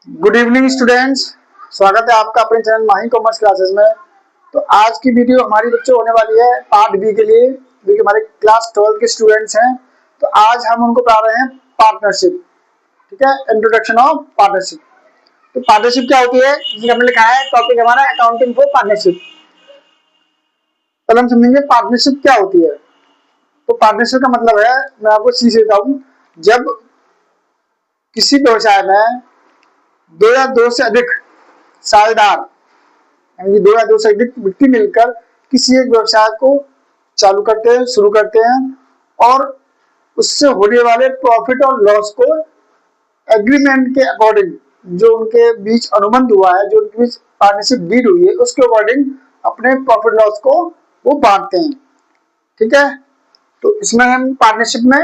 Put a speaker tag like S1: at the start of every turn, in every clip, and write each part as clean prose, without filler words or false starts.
S1: Good evening students, स्वागत है आपका अपने चैनल माही कॉमर्स क्लासेस में। तो आज की वीडियो हमारी बच्चों होने वाली है पार्ट बी के लिए, जो कि हमारे क्लास 12 के स्टूडेंट्स हैं। तो आज हम उनको पढ़ा रहे हैं पार्टनरशिप। ठीक है, इंट्रोडक्शन ऑफ पार्टनरशिप। तो पार्टनरशिप क्या होती है, जिसमें हमने लिखा है टॉपिक हमारा अकाउंटिंग फॉर पार्टनरशिप। पहले हम समझेंगे पार्टनरशिप क्या होती है। तो पार्टनरशिप का मतलब है, मैं आपको सीधे देता हूँ, जब किसी व्यवसाय में दो या दो से अधिक साझेदार, यानी दो या दो से अधिक व्यक्ति मिलकर किसी एक व्यवसाय को चालू करते हैं, शुरू करते हैं, और उससे होने वाले प्रॉफिट और लॉस को एग्रीमेंट के अकॉर्डिंग, जो उनके बीच अनुबंध हुआ है, जो उनके बीच पार्टनरशिप डीड हुई है, उसके अकॉर्डिंग अपने प्रॉफिट लॉस को वो बांटते हैं। ठीक है, तो इसमें हम पार्टनरशिप में,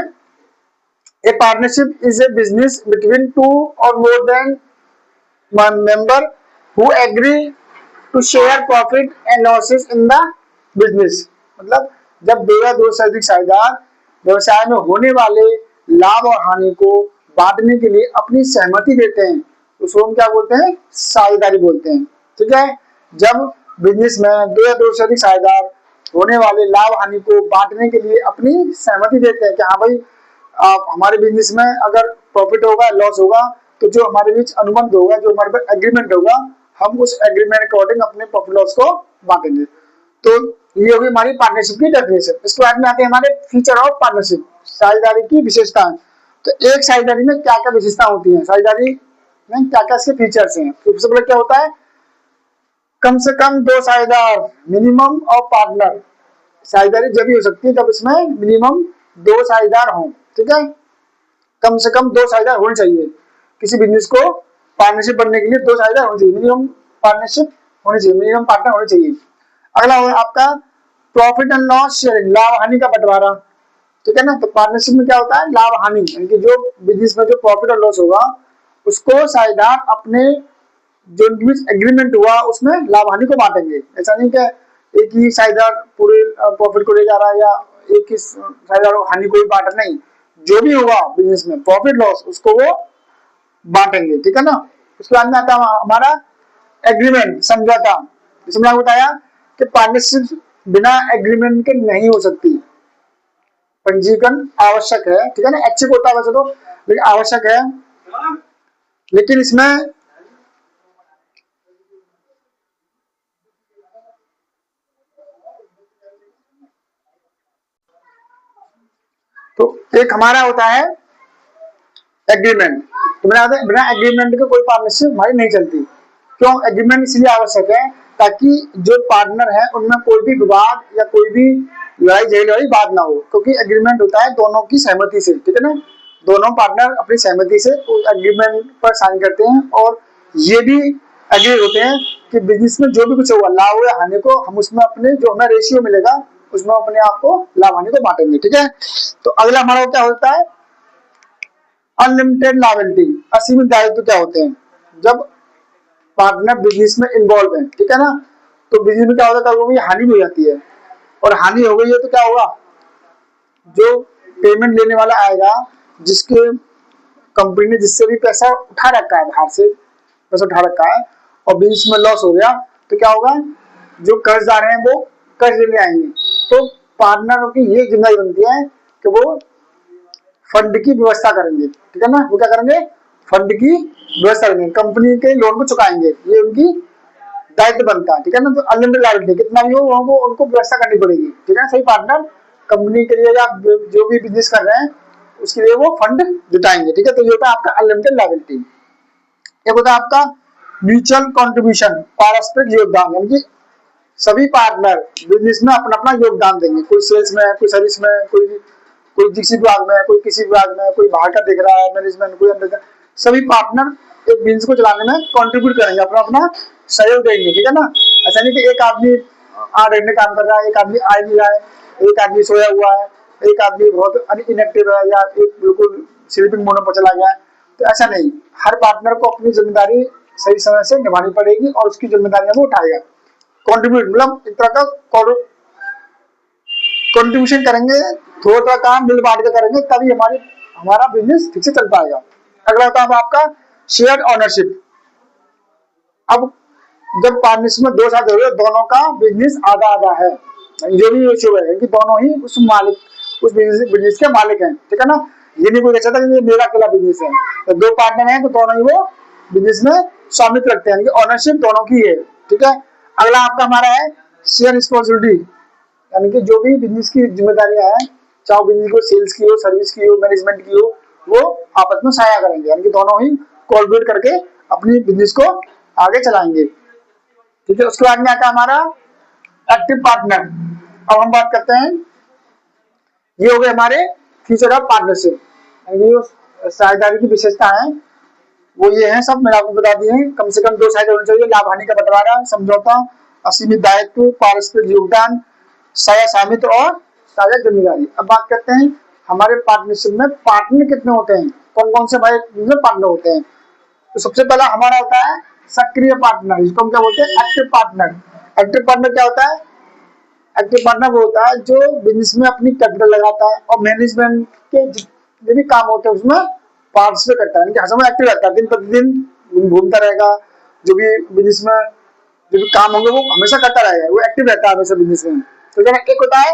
S1: a partnership is a business between two or more than member who agree to share profit and losses in the business। मतलब जब दो या दो से अधिक साझेदार व्यवसाय में होने वाले लाभ और हानि को बांटने के लिए अपनी सहमति देते हैं, उसको हम क्या बोलते हैं, साझेदारी बोलते हैं। ठीक है, जब बिजनेस में दो या दो से अधिक साझेदार होने वाले लाभ हानि को बांटने के लिए अपनी सहमति देते हैं कि हाँ भाई, हमारे बिजनेस में अगर प्रॉफिट होगा, लॉस होगा, तो जो हमारे बीच अनुबंध होगा, जो हमारे पास एग्रीमेंट होगा, हम उस एग्रीमेंट के अकॉर्डिंग अपने प्रॉफिट लॉस को बांटेंगे। तो ये होगी हमारी पार्टनरशिप की डेफिनेशन। इसके बाद में आते हैं हमारे फीचर ऑफ पार्टनरशिप, साझेदारी की विशेषताएं। तो एक साझेदारी में क्या क्या विशेषता होती है, साझेदारी में क्या क्या इसके फीचर्स हैं। तो सबसे पहले क्या होता है, कम से कम दो साझेदार, मिनिमम ऑफ पार्टनर। साझेदारी जब भी हो सकती है जब इसमें मिनिमम दो साझेदार हों। ठीक है, कम से कम दो साझेदार होने चाहिए। किसी बिजनेस को पार्टनरशिप बनने के लिए दो साझेदार होने चाहिए, मिनिमम पार्टनरशिप होनी चाहिए, मिनिमम पार्टनर होने चाहिए। अगला होगा आपका प्रॉफिट एंड लॉस शेयरिंग, लाभ हानि का बंटवारा। ठीक है ना, तो पार्टनरशिप में क्या होता है, लाभ हानि, यानी कि जो बिजनेस में जो प्रॉफिट और लॉस होगा, उसको साझेदार अपने जो उनके बीच एग्रीमेंट हुआ उसमें लाभ हानि को बांटेंगे। ऐसा नहीं कि एक ही साझेदार पूरे प्रॉफिट को ले जा रहा है, या एक ही साझेदार हानि को भी बांट, नहीं, जो भी होगा बिजनेस में प्रॉफिट लॉस, उसको वो बांटेंगे। ठीक है ना, उसके बाद में आता है हमारा एग्रीमेंट, समझौता। जिसमें मैंने बताया कि पार्टनरशिप बिना एग्रीमेंट के नहीं हो सकती, पंजीकरण आवश्यक है। ठीक है ना, ऐच्छिक होता है वैसे तो, लेकिन आवश्यक है। लेकिन इसमें तो एक हमारा होता है एग्रीमेंट। तो बिना एग्रीमेंट के कोई पार्टनरशिप हमारी नहीं चलती। क्यों एग्रीमेंट इसलिए आवश्यक है, ताकि जो पार्टनर है उनमें कोई भी विवाद या कोई भी लड़ाई झगड़े वाली बात ना हो, क्योंकि एग्रीमेंट होता है दोनों की सहमति से। ठीक है ना, दोनों पार्टनर अपनी सहमति से एग्रीमेंट पर साइन करते हैं, और ये भी एग्री होते हैं कि बिजनेस में जो भी कुछ होगा, लाभ हो या हानि को, हम उसमें अपने जो हमें रेशियो मिलेगा उसमें अपने आप को लाभ हानि को बांटेंगे। ठीक है, तो अगला हमारा क्या होता है, अनलिमिटेड लायबिलिटी, असीमित दायित्व क्या होते हैं, जब पार्टनर बिजनेस में इन्वॉल्व है। ठीक है ना, तो बिजनेस में क्या होता है, कभी हानि भी हो जाती है, और हानि हो गई है तो क्या होगा, जो पेमेंट लेने वाला आएगा, जिसके कंपनी ने जिससे भी पैसा उठा रखा है, बाहर से पैसा उठा रखा है, और बिजनेस में लॉस हो गया, तो क्या होगा, जो कर्जदार हैं वो कर्ज लेने आएंगे। तो पार्टनरों की ये जिम्मेदारी बनती है कि वो फंड की व्यवस्था करेंगे। ठीक है ना, वो क्या करेंगे, फंड की व्यवस्था करेंगे, कंपनी के लोन को चुकाएंगे, ये उनकी दायित्व बनता है। ठीक है ना, तो अनलिमिटेड लायबिलिटी कितना भी हो उनको व्यवस्था करनी पड़ेगी। ठीक है, सही पार्टनर कंपनी के लिए या जो भी बिजनेस कर रहे हैं उसके लिए वो फंड जुटाएंगे। ठीक है, तो ये होता है आपका अनलिमिटेड लायबिलिटी। एक होता है आपका म्यूचुअल कॉन्ट्रीब्यूशन, पारस्परिक योगदान, यानी कि सभी पार्टनर बिजनेस में अपना अपना योगदान देंगे। कोई सेल्स में है, कोई सर्विस में है, कोई किसी विभाग में है, कोई किसी विभाग में है, कोई बाहर का देख रहा है मैनेजमेंट, कोई अंदर का, सभी पार्टनर एक बिजनेस को चलाने में कंट्रीब्यूट करेंगे, अपना अपना सहयोग देंगे। ठीक है ना, ऐसा नहीं कि एक आदमी 8 घंटे काम कर रहा है, एक आदमी आ नहीं रहा है, एक आदमी सोया हुआ है, एक आदमी बहुत इनएक्टिव है, या एक बिल्कुल स्लीपिंग मोड पर चला गया है। तो ऐसा नहीं, हर पार्टनर को अपनी जिम्मेदारी सही समय से निभानी पड़ेगी, और उसकी जिम्मेदारियां वो उठाएगा। कंट्रीब्यूट मतलब एक तरह का कंट्रीब्यूशन करेंगे, थोड़ा थोड़ा काम मिल बांट के करेंगे, तभी हमारा बिजनेस ठीक से चल पाएगा। अगला होता है आपका शेयर ओनरशिप, अब जब पार्टनरशिप में 2 साथ हो रहे दोनों का बिजनेस आधा आधा है, जो भी रेशियो है कि दोनों ही उस मालिक उस बिजनेस के मालिक हैं, ठीक है ना। ये नहीं कोई कह सकता कि ये मेरा अकेला बिजनेस है। तो 2 पार्टनर हैं तो दोनों ही वो बिजनेस में स्वामित्व रखते हैं, ऑनरशिप दोनों की है, ठीक है। अगला आपका हमारा है शेयर रिस्पॉन्सिबिलिटी, यानी कि जो भी बिजनेस की जिम्मेदारियां हैं, चाहे बिजनेस को सेल्स की हो, सर्विस की हो, मैनेजमेंट की हो, वो आपस में साझा करेंगे, यानी कि दोनों ही कोलैबोरेट करके अपनी बिजनेस को आगे चलाएंगे, ठीक है। उसके बाद में आता है हमारा एक्टिव पार्टनर। अब हम बात करते हैं, ये हो गए हमारे फीचर ऑफ पार्टनरशिप, यानी जो साझेदारी की विशेषता है वो ये है, सब मैंने आपको बता दिए हैं। कम से कम 2 साइड होनी चाहिए, लाभ हानि का बंटवारा, समझौता, असीमित दायित्व, पारस्परिक योगदान, साझा स्वामित्व और साझा जिम्मेदारी। अब बात करते हैं हमारे पार्टनरशिप में पार्टनर कितने होते हैं, कौन कौन से हमारे पार्टनर होते हैं। तो सबसे पहला हमारा होता है सक्रिय पार्टनर, जिसको हम क्या बोलते हैं, एक्टिव पार्टनर। एक्टिव पार्टनर क्या होता है, एक्टिव पार्टनर वो होता है जो बिजनेस में अपनी कैपिटल लगाता है और मैनेजमेंट के जितने भी काम होते हैं उसमें पार्टिसिपेट करता है, हर समय एक्टिव रहता है, दिन प्रतिदिन घूमता रहेगा, जो भी बिजनेस में जो भी काम होंगे वो हमेशा करता रहेगा, वो एक्टिव रहता है हमेशा बिजनेस में। तो क्या एक होता है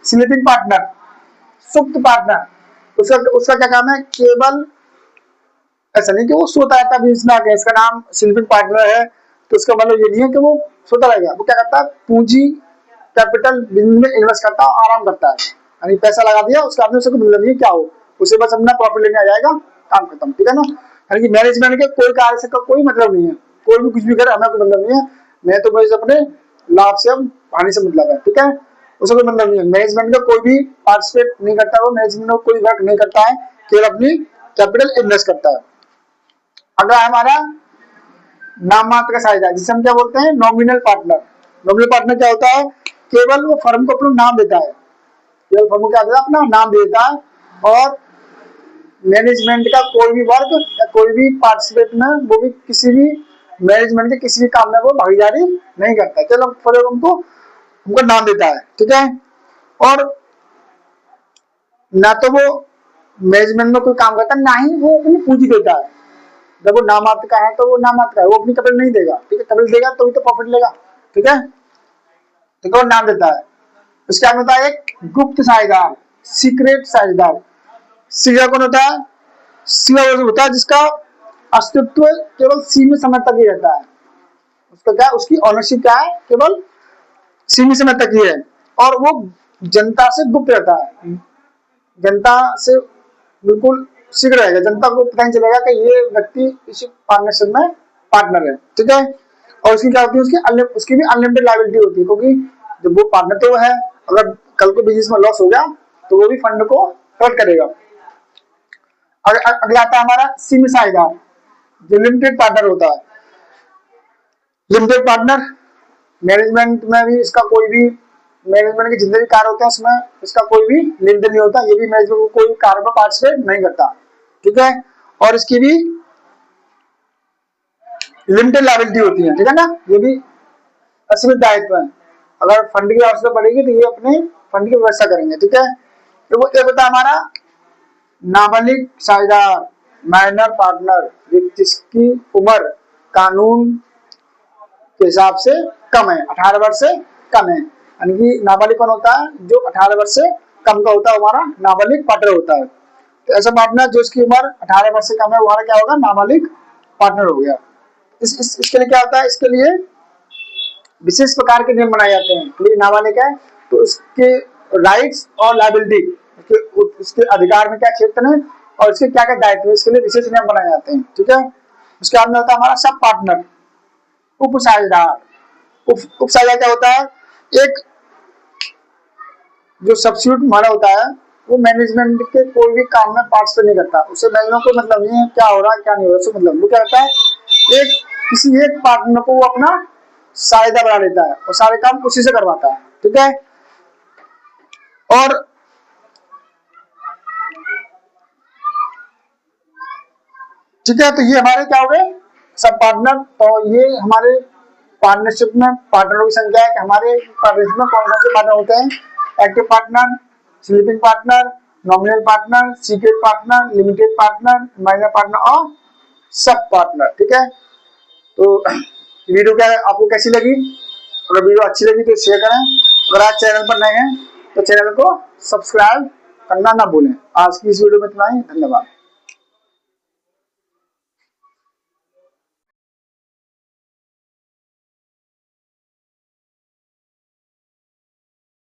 S1: स्लीपिंग पार्टनर, सुप्त पार्टनर, उसका उसका क्या काम है, केवल ऐसा नहीं कि वो सोता रहता है बिजनेस में आके, इसका नाम स्लीपिंग पार्टनर है, तो उसका मतलब ये नहीं है कि वो सोता रहेगा, वो क्या करता है पूंजी कैपिटल बिजनेस में इन्वेस्ट करता है, आराम करता है, यानी पैसा लगा दिया उसका आदमी, उसको मतलब नहीं क्या हो, उसे बस अपना प्रॉफिट लेने आ जाएगा, काम खत्म, ठीक है ना। यानी कि मैनेजमेंट के कोई कार्य से कोई मतलब नहीं है, कोई भी कुछ भी करे हमें कोई मतलब नहीं है, मैं तो बस अपने लाभ से हम हानि से मतलब है, ठीक है, उसे कोई मतलब नहीं है। मैनेजमेंट का कोई भी पार्टिसिपेट नहीं करता, वो मैनेजमेंट में कोई वर्क नहीं करता है, केवल अपनी कैपिटल इन्वेस्ट करता है। अगला हमारा नाम मात्र का साझेदार, जिसे हम क्या बोलते हैं, नॉमिनल पार्टनर। नॉमिनल पार्टनर क्या होता है, केवल वो फर्म को अपना नाम देता है, केवल फर्म को क्या देता है, अपना नाम देता है, और मैनेजमेंट का कोई भी वर्क या कोई भी पार्टिसिपेट में वो भी किसी भी मैनेजमेंट के किसी भी काम में वो भागीदारी नहीं करता है, केवल फर्म हमको नाम देता है, ठीक है। और ना तो वो मैनेजमेंट में कोई काम करता है, ना ही वो अपनी पूंजी देता है। जब वो नामात्र का है तो वो नामात्र का है, वो अपनी कैपिटल नहीं देगा, ठीक है, कैपिटल देगा तो ही तो प्रॉफिट लेगा, ठीक है, तो वो नाम देता है। उसके बाद होता है एक गुप्त साझेदार, सीक्रेट साझेदार। सीधा कौन होता है, सीधा वो होता है जिसका अस्तित्व केवल सीमित समय तक ही रहता है, उसका क्या, उसकी ऑनरशिप क्या है, केवल सीमित समय तक ही है, और वो जनता से गुप्त रहता है, जनता से बिल्कुल सीक्रेट रहेगा, जनता को पता नहीं चलेगा कि ये व्यक्ति इस पार्टनरशिप में पार्टनर है, ठीक है। और उसकी क्या होती है, उसकी भी अनलिमिटेड लायबिलिटी होती है, क्योंकि जब वो पार्टनर तो है, अगर कल को बिजनेस में लॉस हो गया तो वो भी फंड को कलेक्ट करेगा। अगला आता है हमारा सीमित साझेदार, जो लिमिटेड पार्टनर होता है। लिमिटेड पार्टनर मैनेजमेंट में भी इसका कोई भी, मैनेजमेंट के जितने भी कार्य होते हैं उसमें इसका कोई भी लेन देन नहीं होता, ये भी मैनेजमेंट को कोई कार्य में पार्टिसिपेट नहीं करता, ठीक है। और इसकी भी लिमिटेड लायबिलिटी होती है, ठीक है ना, ये भी असीमित दायित्व है, अगर फंड की आवश्यकता पड़ेगी तो ये अपने फंड की व्यवस्था करेंगे, ठीक है। तो वो एक होता है हमारा नाबालिग साझेदार, माइनर पार्टनर, जिसकी उम्र कानून के हिसाब से कम है, 18 वर्ष से कम है, यानी कि नाबालिग कौन होता है, जो 18 वर्ष से कम का होता है, हमारा नाबालिग पार्टनर होता है। तो ऐसा पार्टनर जो इसकी उम्र 18 वर्ष से कम है, हमारा क्या होगा, नाबालिग पार्टनर हो गया। इसके लिए क्या होता है, इसके लिए विशेष प्रकार के नियम बनाए जाते हैं, तो नाबालिग है तो उसके राइट्स और लायबिलिटी, उसके अधिकार में क्या क्षेत्र है और इसके क्या क्या दायित्व है, इसके लिए विशेष नियम बनाए जाते हैं, ठीक है। उसके बाद में होता है हमारा सब पार्टनर, उप साझेदार। उप साझेदार क्या होता है, एक जो सब्स्टिट्यूट माना होता है, वो मैनेजमेंट के कोई भी काम में पार्टिसिपेट नहीं करता, उससे मैनेजमेंट को मतलब नहीं है क्या हो रहा है क्या नहीं हो रहा, उससे मतलब वो क्या करता है, एक किसी एक पार्टनर को वो अपना साझेदार बना लेता है और सारे काम उसी से करवाता है, ठीक है। और ठीक है, तो ये हमारे क्या हो गए सब पार्टनर। तो ये हमारे पार्टनरशिप में पार्टनरों की संख्या है कि हमारे पार्टनरशिप में कौन कौन से पार्टनर होते हैं, active partner, sleeping partner, nominal partner, secret partner, limited partner, minor partner और सब पार्टनर, ठीक है। तो वीडियो क्या आपको कैसी लगी? अगर वीडियो अच्छी लगी तो शेयर करें। अगर आज चैनल पर नए हैं तो चैनल को सब्सक्राइब करना ना भूलें। आज की इस वीडियो में इतना ही, धन्यवाद।